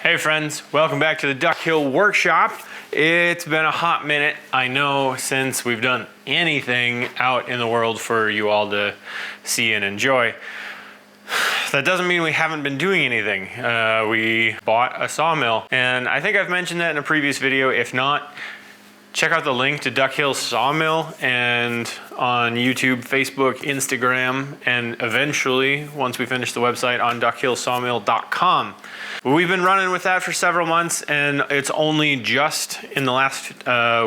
Hey friends, welcome back to the DuckHill workshop. It's been a hot minute, I know, since we've done anything out in the world for you all to see and enjoy. That doesn't mean we haven't been doing anything. We bought a sawmill, and I think I've mentioned that in a previous video. If not, check out the link to DuckHill's sawmill and on YouTube, Facebook, Instagram, and eventually, once we finish the website, on DuckHillSawmill.com. We've been running with that for several months, and it's only just in the last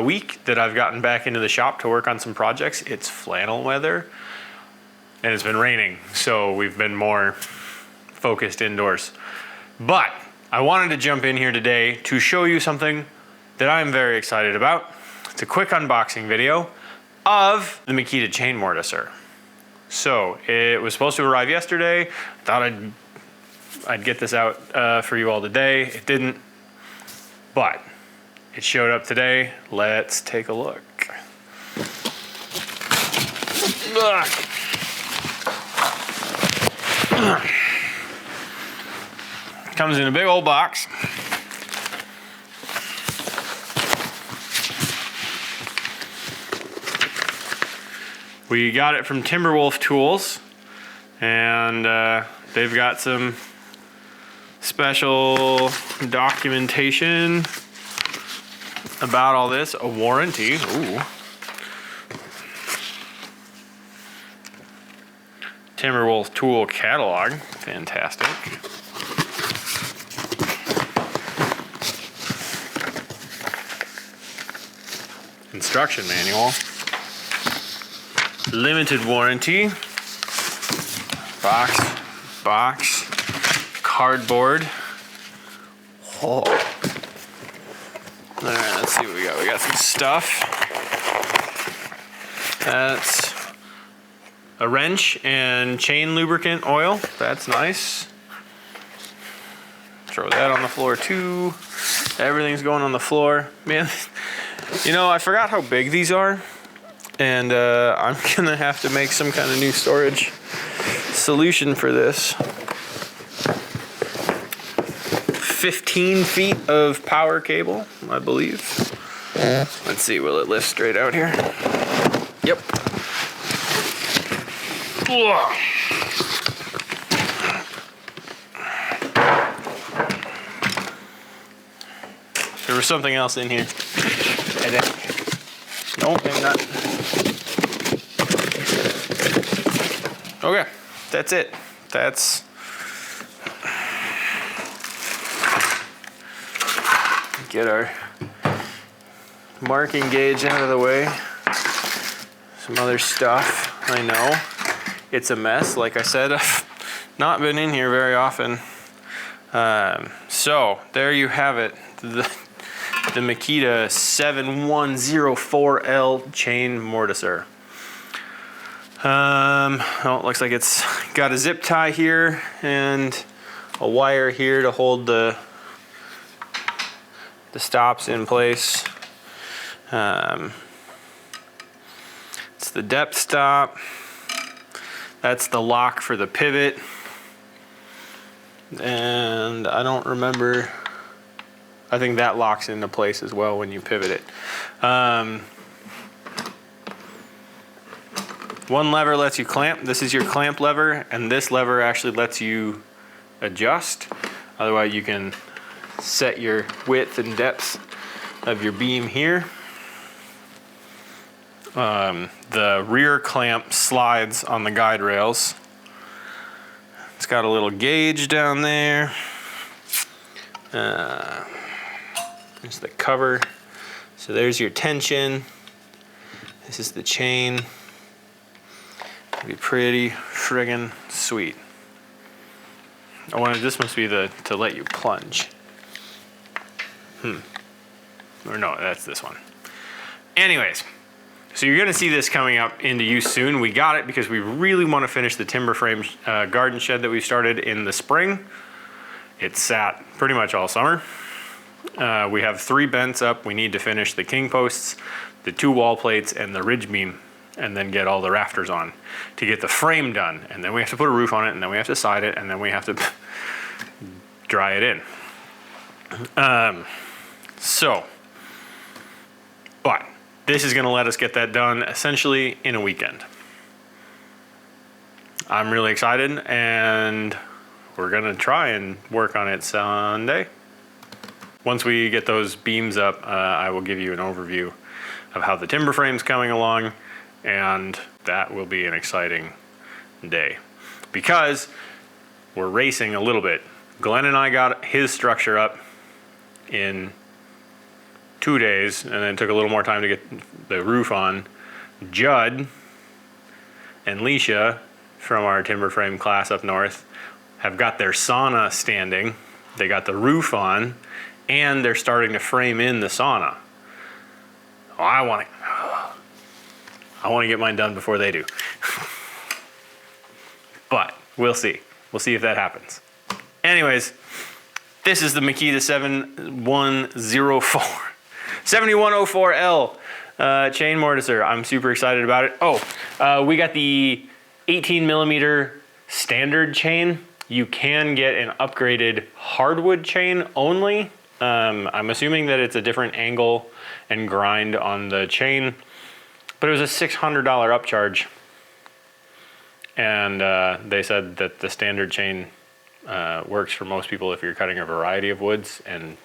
week that I've gotten back into the shop to work on some projects. It's flannel weather, and it's been raining, so we've been more focused indoors. But I wanted to jump in here today to show you something that I'm very excited about. It's a quick unboxing video of the Makita chain mortiser. So it was supposed to arrive yesterday. I thought I'd get this out for you all today. It didn't, but it showed up today. Let's take a look. It comes in a big old box. We got it from Timberwolf Tools, and they've got some special documentation about all this. A warranty. Ooh. Timberwolf tool catalog. Fantastic. Instruction manual. Limited warranty. Box. Cardboard. Oh. All right, let's see what we got. We got some stuff. That's a wrench and chain lubricant oil. That's nice. Throw that on the floor too. Everything's going on the floor. Man, you know, I forgot how big these are. And I'm gonna have to make some kind of new storage solution for this. 15 feet of power cable, I believe. Let's see, will it lift straight out here? Yep. There was something else in here. Nope, maybe not. Okay, that's it. Get our marking gauge out of the way. Some other stuff, I know. It's a mess, like I said. I've not been in here very often. So, there you have it. The Makita 7104L chain mortiser. Oh, it looks like it's got a zip tie here and a wire here to hold the stops in place. It's the depth stop. That's the lock for the pivot. And I don't remember, I think that locks into place as well when you pivot it. One lever lets you clamp. This is your clamp lever, and this lever actually lets you adjust. Otherwise, you can set your width and depth of your beam here. The rear clamp slides on the guide rails. It's got a little gauge down there. There's the cover. So there's your tension. This is the chain. It'd be pretty friggin' sweet. This must be to let you plunge. Or no, that's this one. Anyways, so you're gonna see this coming up into use soon. We got it because we really wanna finish the timber frame garden shed that we started in the spring. It sat pretty much all summer. We have 3 bents up. We need to finish the king posts, the 2 wall plates, and the ridge beam, and then get all the rafters on to get the frame done. And then we have to put a roof on it, and then we have to side it, and then we have to dry it in. But this is going to let us get that done essentially in a weekend. I'm really excited, and we're going to try and work on it Sunday. Once we get those beams up, I will give you an overview of how the timber frame's coming along, and that will be an exciting day. Because we're racing a little bit. Glenn and I got his structure up in 2 days, and then took a little more time to get the roof on. Judd and Leisha from our timber frame class up north have got their sauna standing. They got the roof on, and they're starting to frame in the sauna. Oh, I want to get mine done before they do. But we'll see. We'll see if that happens. Anyways, this is the Makita 7104L chain mortiser. I'm super excited about it. We got the 18 millimeter standard chain. You can get an upgraded hardwood chain only. I'm assuming that it's a different angle and grind on the chain, but it was a $600 upcharge. And they said that the standard chain works for most people if you're cutting a variety of woods, and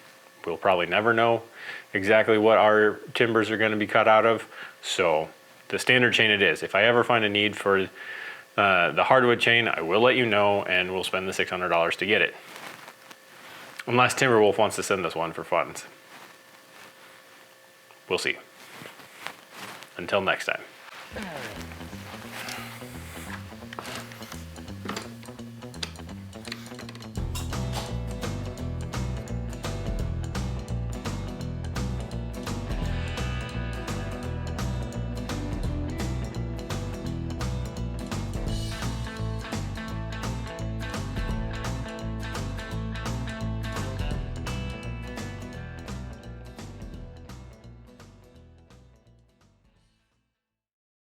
we'll probably never know exactly what our timbers are going to be cut out of. So the standard chain it is. If I ever find a need for the hardwood chain, I will let you know, and we'll spend the $600 to get it. Unless Timberwolf wants to send us one for funds. We'll see. Until next time.